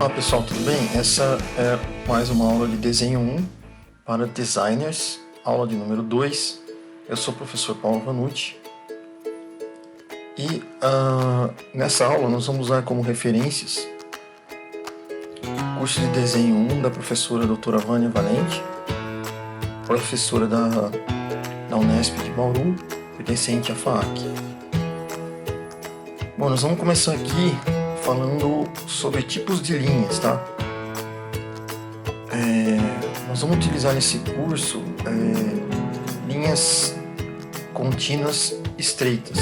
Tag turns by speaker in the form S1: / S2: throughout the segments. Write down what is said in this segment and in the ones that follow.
S1: Olá pessoal, tudo bem? Essa é mais uma aula de desenho 1 para designers, aula de número 2. Eu sou o professor Paulo Vanucci e nessa aula nós vamos usar como referências o curso de desenho 1 da professora doutora Vânia Valente, professora da Unesp de Bauru, pertencente à FAAC. Bom, nós vamos começar aqui falando sobre tipos de linhas, tá? Nós vamos utilizar nesse curso linhas contínuas estreitas.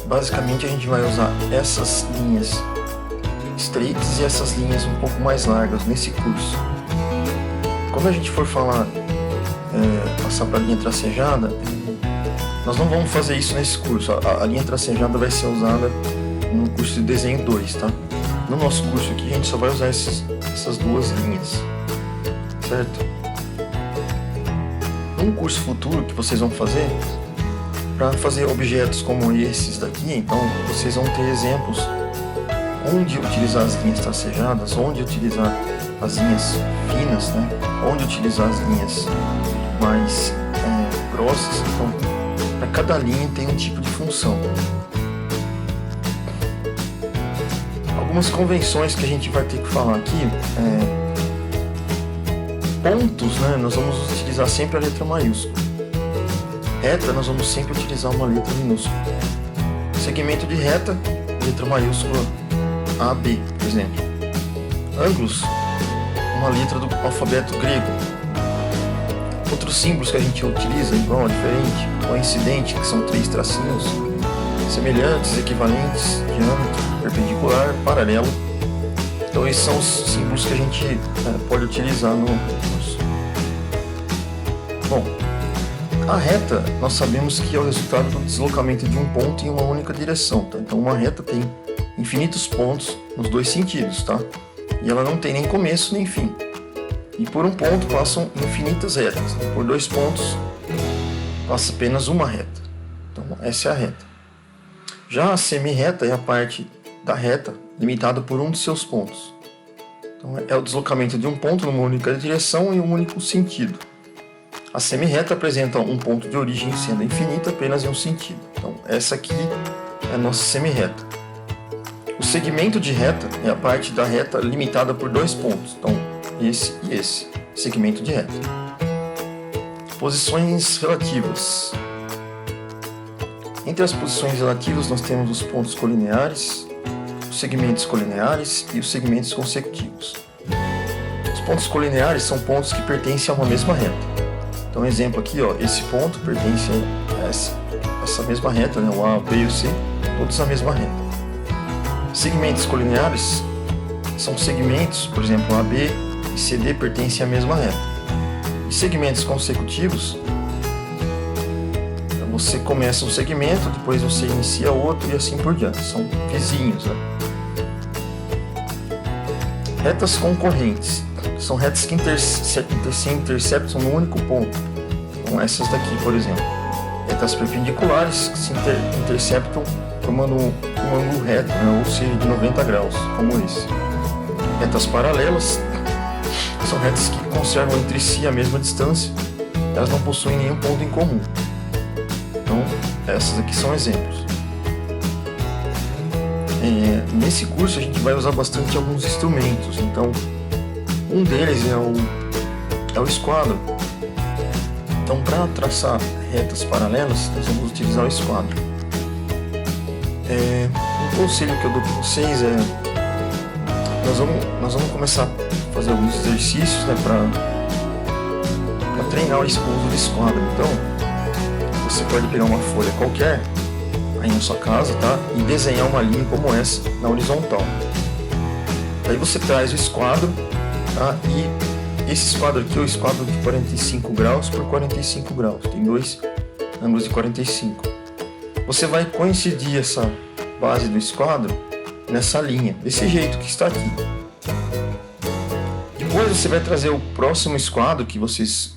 S1: Basicamente a gente vai usar essas linhas estreitas e essas linhas um pouco mais largas nesse curso. Quando a gente for falar, passar para a linha tracejada, nós não vamos fazer isso nesse curso. A linha tracejada vai ser usada no curso de desenho 2, tá? No nosso curso aqui a gente só vai usar essas duas linhas, certo? Num curso futuro que vocês vão fazer, para fazer objetos como esses daqui, então vocês vão ter exemplos onde utilizar as linhas tracejadas, onde utilizar as linhas finas, né? Onde utilizar as linhas mais grossas. Então, para cada linha tem um tipo de função. Algumas convenções que a gente vai ter que falar aqui, pontos, né? Nós vamos utilizar sempre a letra maiúscula. Reta, nós vamos sempre utilizar uma letra minúscula. Segmento de reta, letra maiúscula AB, por exemplo. Ângulos, uma letra do alfabeto grego. Outros símbolos que a gente utiliza, igual, diferente, coincidente, que são 3 tracinhos, semelhantes, equivalentes, diâmetro, perpendicular, paralelo. Então esses são os símbolos que a gente pode utilizar no curso. Bom, a reta, nós sabemos que é o resultado do deslocamento de um ponto em uma única direção, tá? Então uma reta tem infinitos pontos nos dois sentidos, tá? E ela não tem nem começo nem fim. E por um ponto passam infinitas retas. Por 2 pontos passa apenas uma reta. Então essa é a reta. Já a semirreta é a parte da reta limitada por um de seus pontos. Então é o deslocamento de um ponto numa única direção em um único sentido. A semirreta apresenta um ponto de origem sendo infinita apenas em um sentido. Então essa aqui é a nossa semirreta. O segmento de reta é a parte da reta limitada por 2 pontos. Então esse e esse, segmento de reta. Posições relativas. Entre as posições relativas nós temos os pontos colineares, os segmentos colineares e os segmentos consecutivos. Os pontos colineares são pontos que pertencem a uma mesma reta. Então, exemplo aqui, ó, esse ponto pertence a essa mesma reta, né, o A, o B e o C, todos a mesma reta. Segmentos colineares são segmentos, por exemplo, AB e CD pertencem à mesma reta. E segmentos consecutivos, você começa um segmento, depois você inicia outro e assim por diante. São vizinhos, né? Retas concorrentes são retas que se interceptam num único ponto. Então essas daqui, por exemplo. Retas perpendiculares que se interceptam formando um ângulo reto, né? Ou seja, de 90 graus, como esse. Retas paralelas são retas que conservam entre si a mesma distância, elas não possuem nenhum ponto em comum. Então, essas aqui são exemplos. Nesse curso a gente vai usar bastante alguns instrumentos, então um deles é o esquadro. Então, para traçar retas paralelas, nós vamos utilizar o esquadro. Um conselho que eu dou para vocês é nós vamos começar a fazer alguns exercícios, né, para treinar o uso do esquadro. Então, você pode pegar uma folha qualquer aí na sua casa, tá? E desenhar uma linha como essa na horizontal. Daí você traz o esquadro, tá? E esse esquadro aqui é o esquadro de 45 graus por 45 graus. Tem 2 ângulos de 45. Você vai coincidir essa base do esquadro nessa linha, desse jeito que está aqui. Depois você vai trazer o próximo esquadro que vocês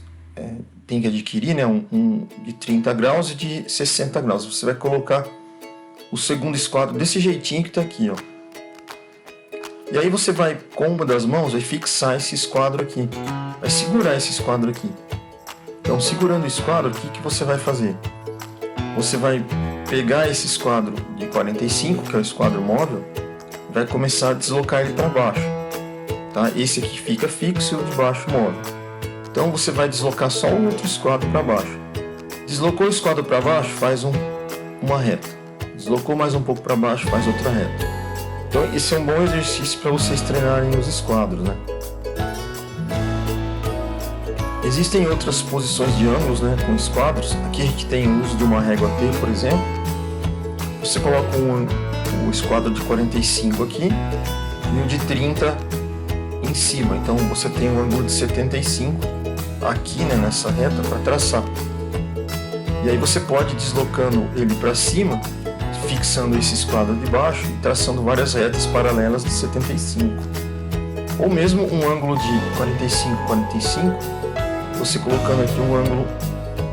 S1: tem que adquirir, né, um de 30 graus e de 60 graus. Você vai colocar o segundo esquadro desse jeitinho que está aqui, ó. E aí você vai, com uma das mãos, vai fixar esse esquadro aqui. Vai segurar esse esquadro aqui. Então, segurando o esquadro, o que você vai fazer? Você vai pegar esse esquadro de 45, que é o esquadro móvel, e vai começar a deslocar ele para baixo. Tá? Esse aqui fica fixo e o de baixo móvel. Então, você vai deslocar só o outro esquadro para baixo. Deslocou o esquadro para baixo, faz uma reta. Deslocou mais um pouco para baixo, faz outra reta. Então, esse é um bom exercício para vocês treinarem os esquadros, né? Existem outras posições de ângulos, né, com esquadros. Aqui a gente tem o uso de uma régua T, por exemplo. Você coloca o esquadro de 45 aqui e o de 30 em cima. Então você tem um ângulo de 75 aqui, né, nessa reta para traçar. E aí você pode ir deslocando ele para cima, fixando esse esquadro de baixo e traçando várias retas paralelas de 75. Ou mesmo um ângulo de 45, você colocando aqui um ângulo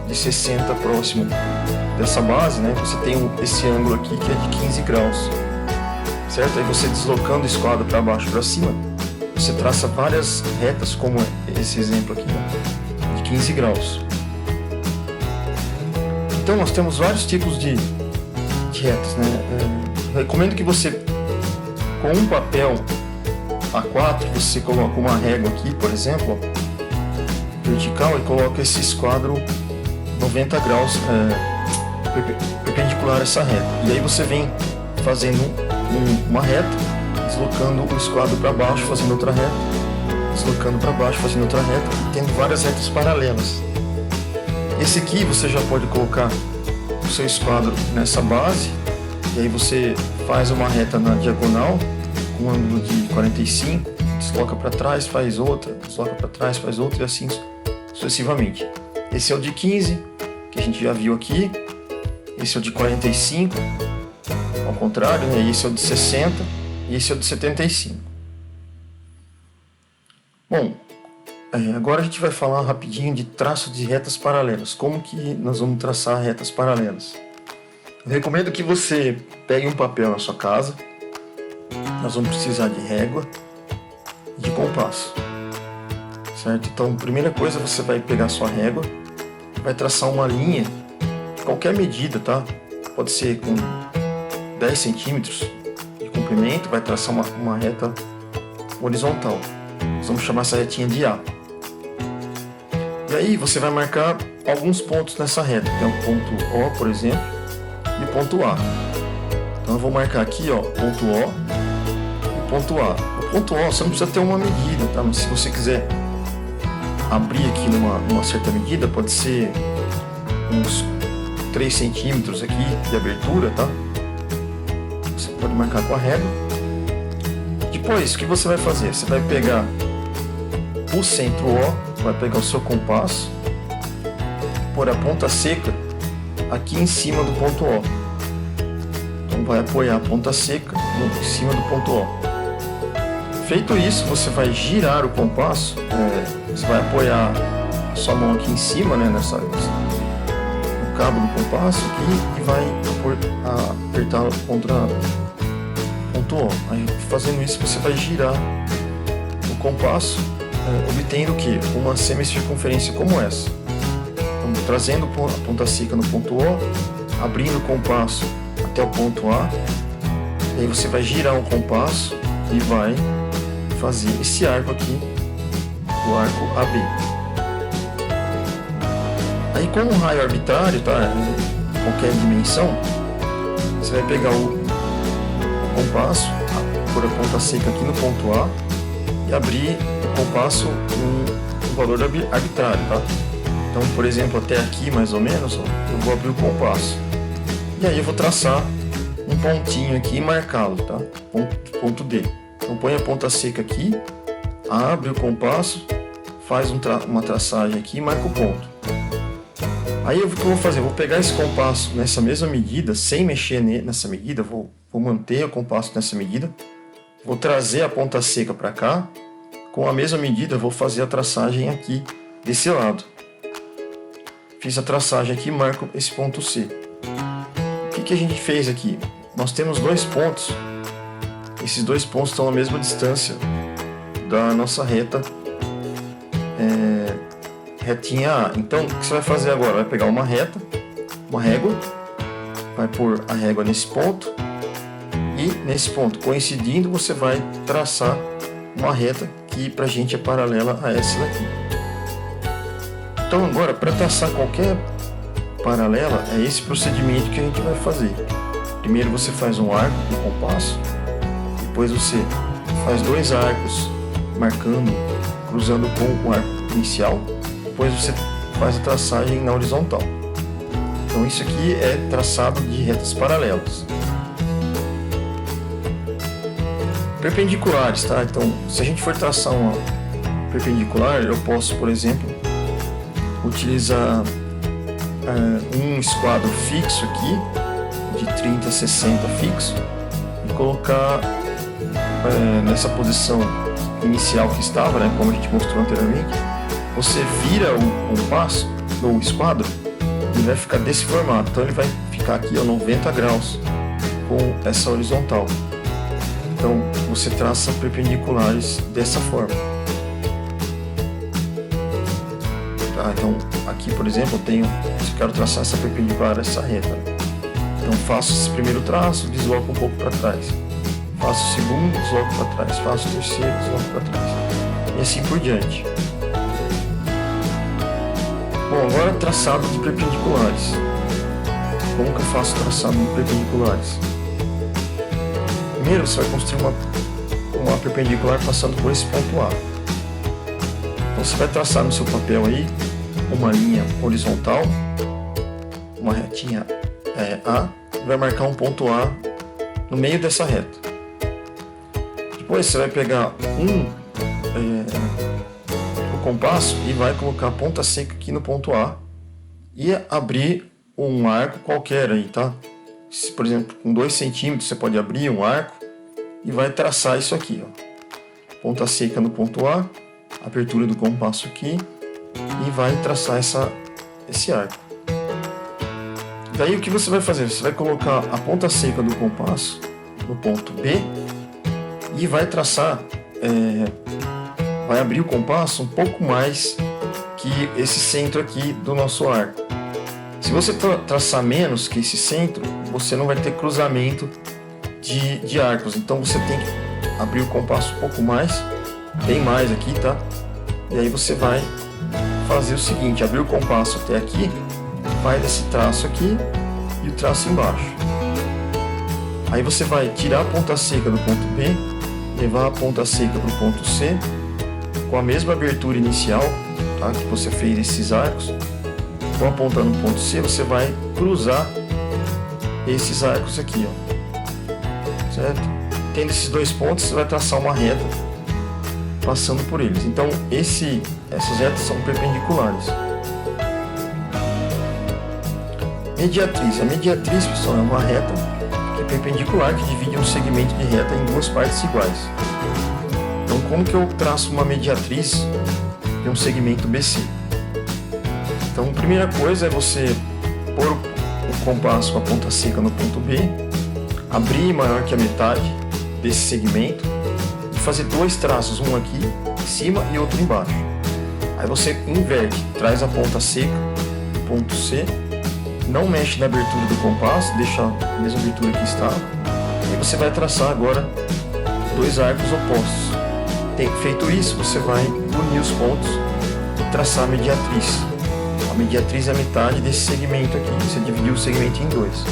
S1: de 60 próximo dessa base, né? Você tem esse ângulo aqui que é de 15 graus, certo? Aí você deslocando o esquadro para baixo e para cima, você traça várias retas, como esse exemplo aqui, né? De 15 graus. Então nós temos vários tipos de retas, né? Recomendo que você, com um papel A4, você coloca uma régua aqui, por exemplo, vertical, e coloca esse esquadro 90 graus perpendicular a essa reta. E aí você vem fazendo uma reta, deslocando o esquadro para baixo, fazendo outra reta, deslocando para baixo, fazendo outra reta, e tendo várias retas paralelas. Esse aqui você já pode colocar o seu esquadro nessa base, e aí você faz uma reta na diagonal com um ângulo de 45, desloca para trás, faz outra, desloca para trás, faz outra, e assim sucessivamente. Esse é o de 15, que a gente já viu aqui. Esse é o de 45, ao contrário, né? Esse é o de 60 e esse é o de 75. Bom, agora a gente vai falar rapidinho de traço de retas paralelas. Como que nós vamos traçar retas paralelas? Eu recomendo que você pegue um papel na sua casa. Nós vamos precisar de régua e de compasso, certo? Então, primeira coisa, você vai pegar a sua régua, vai traçar uma linha de qualquer medida, tá? Pode ser com 10 centímetros de comprimento, vai traçar uma reta horizontal. Nós vamos chamar essa retinha de A. E aí você vai marcar alguns pontos nessa reta. Tem o ponto O, por exemplo, e o ponto A. Então eu vou marcar aqui, ó, ponto O e ponto A. O ponto O você não precisa ter uma medida, tá? Mas se você quiser abrir aqui numa certa medida, pode ser uns 3 centímetros aqui de abertura, tá? Você pode marcar com a régua. Depois, o que você vai fazer? Você vai pegar o centro O, vai pegar o seu compasso, pôr a ponta seca aqui em cima do ponto O. Então vai apoiar a ponta seca em cima do ponto O. Feito isso, você vai girar o compasso, você vai apoiar a sua mão aqui em cima, né, no cabo do compasso aqui, e vai apertar contra ponto O. Aí, fazendo isso, você vai girar o compasso, obtendo o que? Uma semicircunferência como essa. Então, trazendo a ponta seca no ponto O, abrindo o compasso até o ponto A, e aí você vai girar o compasso e vai fazer esse arco aqui, o arco AB. Aí, com um raio arbitrário, tá? Qualquer dimensão, você vai pegar o compasso, pôr a ponta seca aqui no ponto A e abrir o compasso com um valor arbitrário, tá? Então, por exemplo, até aqui mais ou menos, ó, eu vou abrir o compasso. E aí eu vou traçar um pontinho aqui e marcá-lo, tá? Ponto D. Então põe a ponta seca aqui, abre o compasso, faz uma traçagem aqui e marca o ponto. Aí o que eu vou fazer? Eu vou pegar esse compasso nessa mesma medida, sem mexer nessa medida, vou manter o compasso nessa medida, vou trazer a ponta seca para cá, com a mesma medida eu vou fazer a traçagem aqui desse lado. Fiz a traçagem aqui e marco esse ponto C. O que a gente fez aqui? nós temos dois pontos. Esses dois pontos estão à mesma distância da nossa reta retinha A. Então, o que você vai fazer agora? Vai pegar uma reta, uma régua, vai pôr a régua nesse ponto e nesse ponto, coincidindo, você vai traçar uma reta que pra gente é paralela a essa daqui. Então agora, para traçar qualquer paralela, é esse procedimento que a gente vai fazer. Primeiro você faz um arco com compasso, depois você faz dois arcos marcando, cruzando com o arco inicial, depois você faz a traçagem na horizontal. Então isso aqui é traçado de retas paralelas. Perpendiculares, tá? Então, se a gente for traçar uma perpendicular, eu posso, por exemplo, utilizar um esquadro fixo aqui, de 30 a 60 fixo, e colocar nessa posição inicial que estava, né, como a gente mostrou anteriormente. Você vira o compasso no esquadro e vai ficar desse formato. Então ele vai ficar aqui a 90 graus com essa horizontal. Então você traça perpendiculares dessa forma. Tá, então aqui, por exemplo, se eu quero traçar essa perpendicular a essa reta, então faço esse primeiro traço, desloco um pouco para trás. Faço o segundo, desloco para trás. Faço o terceiro, desloco para trás. E assim por diante. Bom, agora traçado de perpendiculares. Como que eu faço traçado de perpendiculares? Primeiro você vai construir uma perpendicular passando por esse ponto A. Então você vai traçar no seu papel aí uma linha horizontal, uma retinha A, e vai marcar um ponto A no meio dessa reta. Depois você vai pegar o compasso e vai colocar a ponta seca aqui no ponto A e abrir um arco qualquer aí, tá? Se, por exemplo, com 2 centímetros você pode abrir um arco e vai traçar isso aqui, ó. Ponta seca no ponto A, abertura do compasso aqui e vai traçar esse arco. Daí o que você vai fazer? Você vai colocar a ponta seca do compasso no ponto B e vai traçar, vai abrir o compasso um pouco mais que esse centro aqui do nosso arco. Se você traçar menos que esse centro, você não vai ter cruzamento de arcos. Então você tem que abrir o compasso um pouco mais, bem mais aqui, tá? E aí você vai fazer o seguinte: abrir o compasso até aqui, faz esse traço aqui e o traço embaixo. Aí você vai tirar a ponta seca do ponto B, levar a ponta seca para o ponto C, com a mesma abertura inicial, tá, que você fez esses arcos. Com a ponta no ponto C, você vai cruzar esses arcos aqui, ó, certo? Tendo esses dois pontos, você vai traçar uma reta passando por eles. Então essas retas são perpendiculares. Mediatriz. A mediatriz, pessoal, é uma reta que é perpendicular, que divide um segmento de reta em duas partes iguais. Então, como que eu traço uma mediatriz de um segmento BC? Então, a primeira coisa é você pôr o compasso com a ponta seca no ponto B, abrir maior que a metade desse segmento e fazer dois traços, um aqui em cima e outro embaixo. Aí você inverte, traz a ponta seca do ponto C, não mexe na abertura do compasso, deixa a mesma abertura que estava, e você vai traçar agora dois arcos opostos. Feito isso, você vai unir os pontos e traçar a mediatriz. A mediatriz é a metade desse segmento aqui, você dividiu o segmento em dois.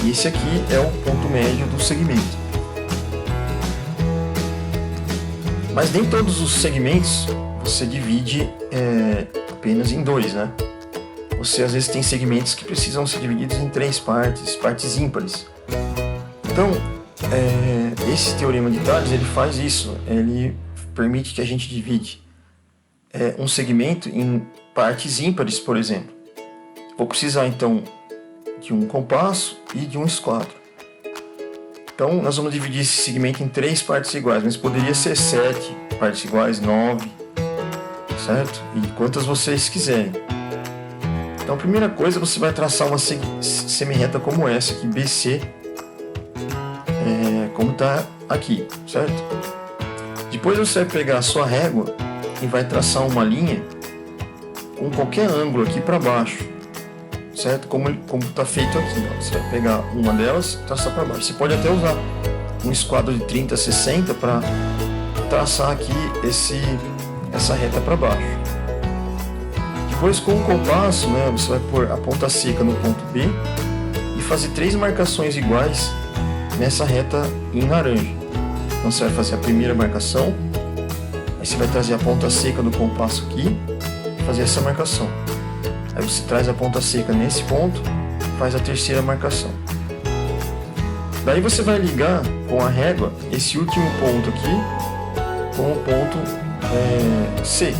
S1: E esse aqui é o ponto médio do segmento. Mas nem todos os segmentos você divide apenas em dois, né? Você às vezes tem segmentos que precisam ser divididos em três partes ímpares. Então, esse teorema de Tales, ele faz isso, ele permite que a gente divide um segmento em partes ímpares, por exemplo. Vou precisar então de um compasso e de um esquadro. Então nós vamos dividir esse segmento em três partes iguais, mas poderia ser 7 partes iguais, 9, certo? E quantas vocês quiserem. Então a primeira coisa, você vai traçar uma semirreta como essa aqui, BC, está aqui, certo? Depois você vai pegar a sua régua e vai traçar uma linha com qualquer ângulo aqui para baixo, certo? Como está feito aqui, ó. Você vai pegar uma delas e traçar para baixo. Você pode até usar um esquadro de 30 a 60 para traçar aqui essa reta para baixo. Depois, com o compasso, né, você vai pôr a ponta seca no ponto B e fazer 3 marcações iguais nessa reta em laranja. Então você vai fazer a primeira marcação, aí você vai trazer a ponta seca do compasso aqui e fazer essa marcação. Aí você traz a ponta seca nesse ponto, faz a terceira marcação. Daí você vai ligar com a régua esse último ponto aqui com o ponto C.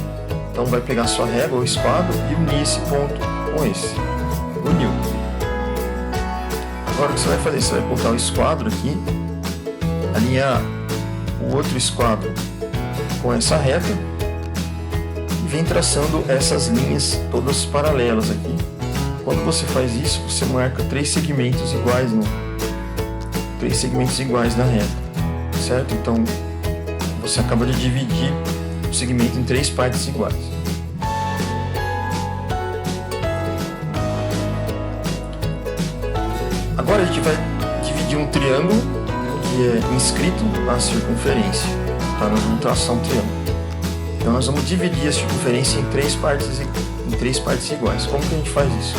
S1: Então vai pegar a sua régua ou esquadro e unir esse ponto com esse. Uniu. Agora o que você vai fazer? Você vai botar o esquadro aqui, alinhar o outro esquadro com essa reta e vem traçando essas linhas todas paralelas aqui. Quando você faz isso, você marca 3 segmentos iguais na reta, certo? Então você acaba de dividir o segmento em 3 partes iguais. Agora a gente vai dividir um triângulo que é inscrito na circunferência. Tá? Nós vamos traçar um triângulo. Então nós vamos dividir a circunferência em 3 partes iguais. Como que a gente faz isso?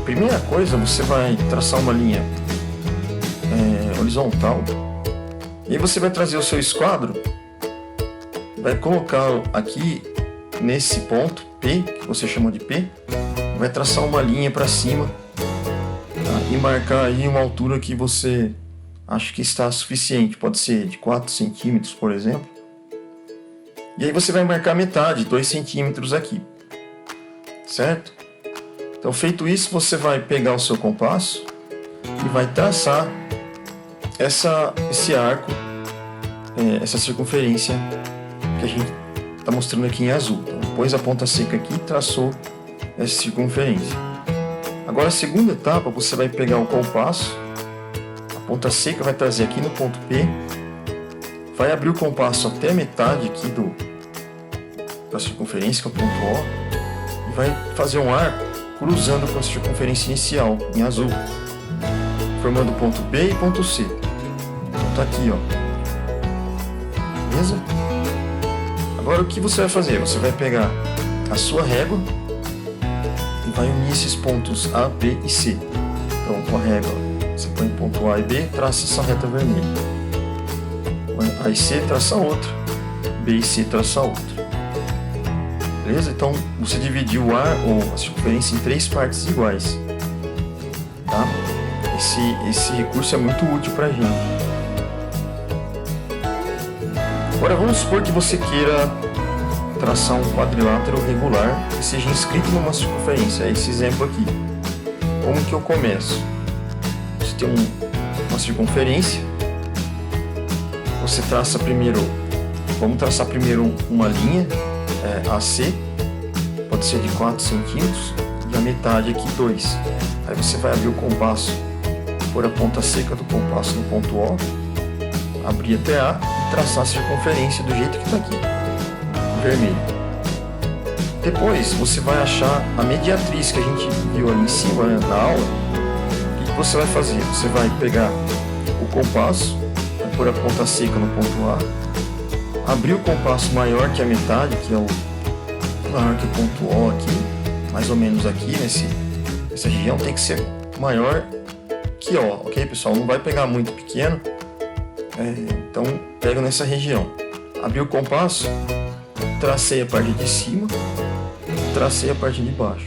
S1: Primeira coisa, você vai traçar uma linha horizontal. E aí você vai trazer o seu esquadro, vai colocá-lo aqui nesse ponto P, que você chamou de P, vai traçar uma linha para cima, tá? E marcar aí uma altura que você acha que está suficiente, pode ser de 4 centímetros, por exemplo. E aí você vai marcar metade, 2 centímetros aqui, certo? Então feito isso, você vai pegar o seu compasso e vai traçar esse arco, essa circunferência que a gente está mostrando aqui em azul. Então, pôs a ponta seca aqui e traçou essa circunferência. Agora a segunda etapa, você vai pegar o compasso, a ponta seca vai trazer aqui no ponto P, vai abrir o compasso até a metade aqui da circunferência, que é o ponto O, e vai fazer um arco cruzando com a circunferência inicial em azul, formando ponto B e ponto C. Então tá aqui, ó. Beleza? Agora o que você vai fazer? Você vai pegar a sua régua e vai unir esses pontos A, B e C. Então com a régua você põe ponto A e B, traça essa reta vermelha. A e C traça outra, B e C traça outra. Beleza? Então você dividiu o ar ou a circunferência em 3 partes iguais. Tá? Esse recurso é muito útil para a gente. Agora vamos supor que você queira traçar um quadrilátero regular que seja inscrito numa circunferência. É esse exemplo aqui. Como que eu começo? Você tem uma circunferência. Você traça primeiro. Vamos traçar primeiro uma linha AC. Pode ser de 4 centímetros e a metade aqui 2. Aí você vai abrir o compasso, pôr a ponta seca do compasso no ponto O, abrir até A e traçar a circunferência do jeito que está aqui, em vermelho. Depois você vai achar a mediatriz que a gente viu ali em cima, né, na aula. O que você vai fazer? Você vai pegar o compasso, vai pôr a ponta seca no ponto A, abrir o compasso maior que a metade, que é o maior que o ponto O aqui, mais ou menos aqui, nessa região tem que ser maior que O, ok, pessoal? Não vai pegar muito pequeno, então pega nessa região. Abri o compasso, tracei a parte de cima, tracei a parte de baixo.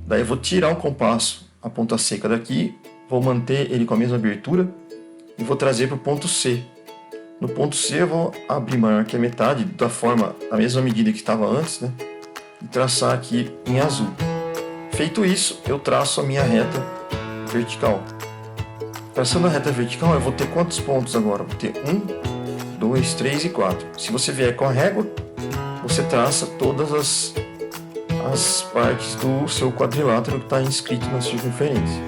S1: Daí eu vou tirar o compasso, a ponta seca daqui, vou manter ele com a mesma abertura e vou trazer para o ponto C. No ponto C eu vou abrir maior que a metade, da mesma medida que estava antes, né? E traçar aqui em azul. Feito isso, eu traço a minha reta vertical. Traçando a reta vertical, eu vou ter quantos pontos agora? Vou ter 1, 2, 3 e 4. Se você vier com a régua, você traça todas as partes do seu quadrilátero que está inscrito na circunferência.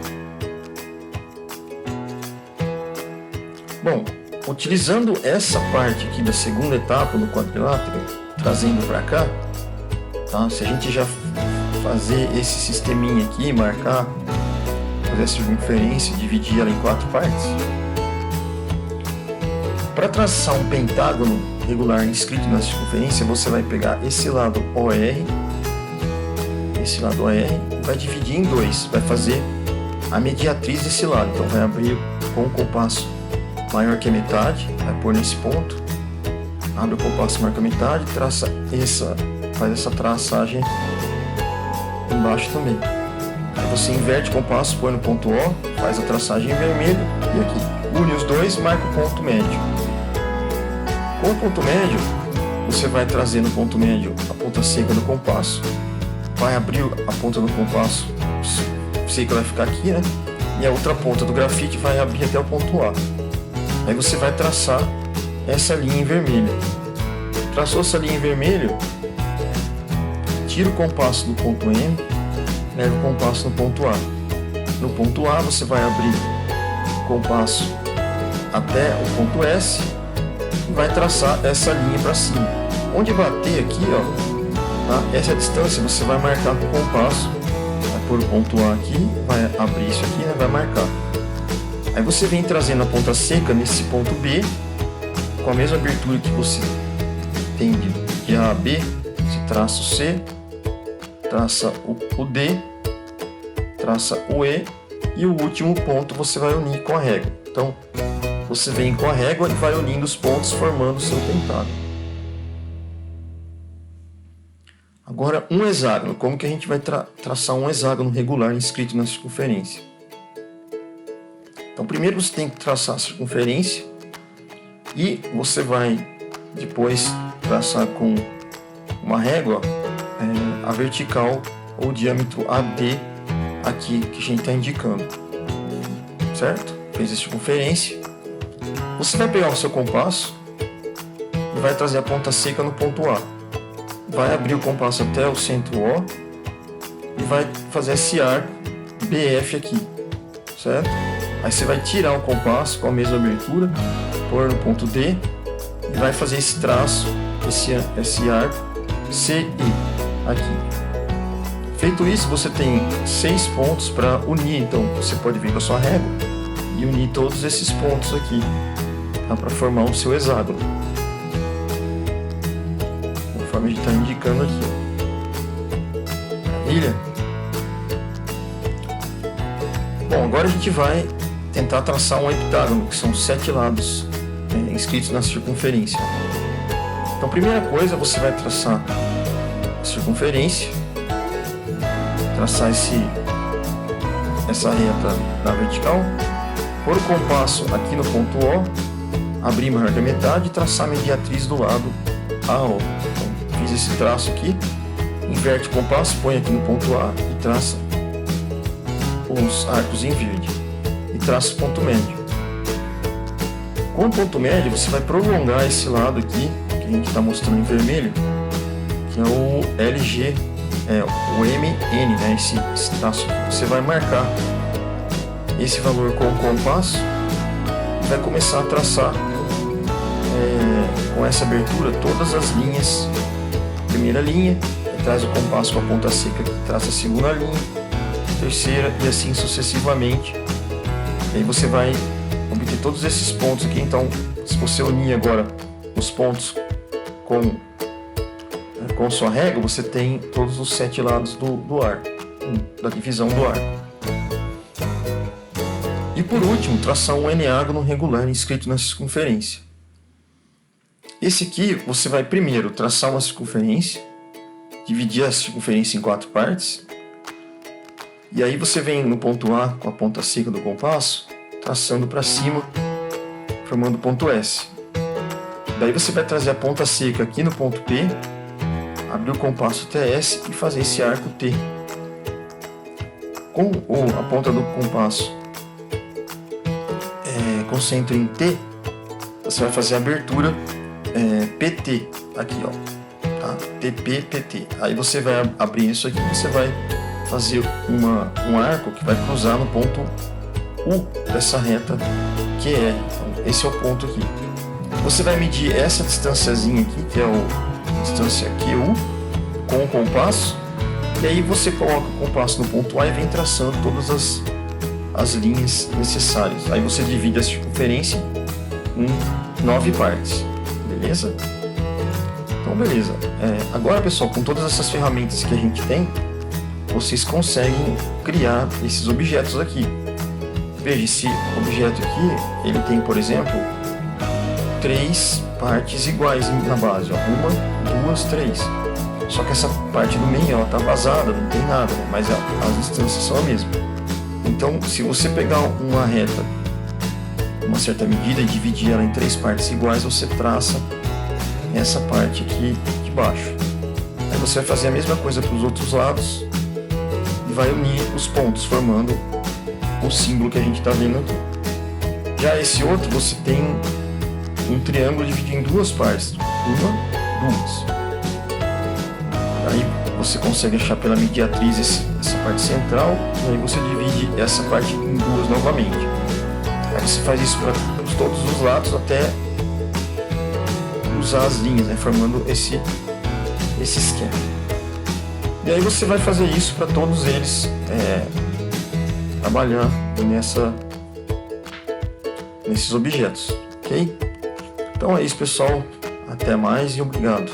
S1: Bom, utilizando essa parte aqui da segunda etapa do quadrilátero, trazendo para cá, tá? Se a gente já fazer esse sisteminha aqui, marcar, fazer a circunferência, dividir ela em 4 partes. Para traçar um pentágono regular inscrito na circunferência, você vai pegar esse lado OR, vai dividir em 2, vai fazer a mediatriz desse lado. Então vai abrir com um compasso maior que a metade, vai pôr nesse ponto, abre o compasso maior que a metade, faz essa traçagem embaixo também. Aí você inverte o compasso, põe no ponto O, faz a traçagem em vermelho e aqui une os dois, marca o ponto médio. Com o ponto médio, você vai trazer no ponto médio a ponta seca do compasso, vai abrir a ponta do compasso seca, vai ficar aqui, né? E a outra ponta do grafite vai abrir até o ponto A. Aí você vai traçar essa linha em vermelho. Traçou essa linha em vermelho, tira o compasso do ponto M, leva o compasso no ponto A. No ponto A você vai abrir o compasso até o ponto S e vai traçar essa linha para cima. Onde bater aqui, ó, tá? Essa distância você vai marcar com o compasso, vai pôr o ponto A aqui, vai abrir isso aqui, né? Vai marcar. Aí você vem trazendo a ponta seca nesse ponto B, com a mesma abertura que você tem de A a B, você traça o C, traça o D, traça o E e o último ponto você vai unir com a régua. Então você vem com a régua e vai unindo os pontos formando o seu pentágono. Agora um hexágono, como que a gente vai traçar um hexágono regular inscrito na circunferência? Então primeiro você tem que traçar a circunferência e você vai depois traçar com uma régua a vertical ou o diâmetro AD aqui que a gente está indicando, certo? Fez a circunferência, você vai pegar o seu compasso e vai trazer a ponta seca no ponto A, vai abrir o compasso até o centro O e vai fazer esse arco BF aqui, certo? Aí você vai tirar o compasso com a mesma abertura, pôr no ponto D e vai fazer esse traço, esse arco CE aqui. Feito isso, você tem 6 pontos para unir, então você pode vir com a sua régua e unir todos esses pontos aqui, tá? Para formar o seu hexágono, conforme a gente está indicando aqui. Maravilha? Bom, agora a gente vai tentar traçar um heptágono, que são 7 lados inscritos na circunferência. Então, primeira coisa, você vai traçar a circunferência, traçar essa reta na vertical, pôr o compasso aqui no ponto O, abrir maior que a metade e traçar a mediatriz do lado AO. Então, fiz esse traço aqui, inverte o compasso, põe aqui no ponto A e traça os arcos em verde e traça o ponto médio. Com o ponto médio você vai prolongar esse lado aqui que a gente está mostrando em vermelho, que é o LG, o MN, né? Esse traço aqui. Você vai marcar esse valor com o compasso e vai começar a traçar com essa abertura todas as linhas. Primeira linha, traz o compasso com a ponta seca, traça a segunda linha, terceira e assim sucessivamente. E aí você vai obter todos esses pontos aqui. Então, se você unir agora os pontos com sua régua, você tem todos os 7 lados do arco, da divisão do arco. E por último, traçar um eneágono regular inscrito na circunferência. Esse aqui você vai primeiro traçar uma circunferência, dividir a circunferência em 4 partes, e aí você vem no ponto A com a ponta seca do compasso, traçando para cima, formando o ponto S. Daí você vai trazer a ponta seca aqui no ponto P, abrir o compasso até S e fazer esse arco T. Com a ponta do compasso com centro em T, você vai fazer a abertura PT aqui, ó, tá? TP, PT. Aí você vai abrir isso aqui, você vai fazer um arco que vai cruzar no ponto U dessa reta QR. Então, esse é o ponto aqui. Você vai medir essa distânciazinha aqui, que é a distância QU, com o compasso, e aí você coloca o compasso no ponto A e vem traçando todas as linhas necessárias. Aí você divide a circunferência em 9 partes, beleza? Então, beleza. Agora, pessoal, com todas essas ferramentas que a gente tem, vocês conseguem criar esses objetos aqui. Veja, esse objeto aqui, ele tem, por exemplo, 3 partes iguais na base, ó. 1, 2, 3. Só que essa parte do meio, ela tá vazada, não tem nada, né? Mas as distâncias são a mesma. Então, se você pegar uma reta, uma certa medida, e dividir ela em 3 partes iguais, você traça essa parte aqui de baixo. Aí você vai fazer a mesma coisa para os outros lados e vai unir os pontos, formando o símbolo que a gente está vendo aqui. Já esse outro, você tem um triângulo dividido em 2 partes, 1, 2. Aí você consegue achar pela mediatriz essa parte central, e aí você divide essa parte em 2 novamente. Aí você faz isso para todos os lados até usar as linhas, né, formando esse esquema. E aí você vai fazer isso para todos eles trabalhar nesses objetos, ok? Então é isso, pessoal. Até mais e obrigado.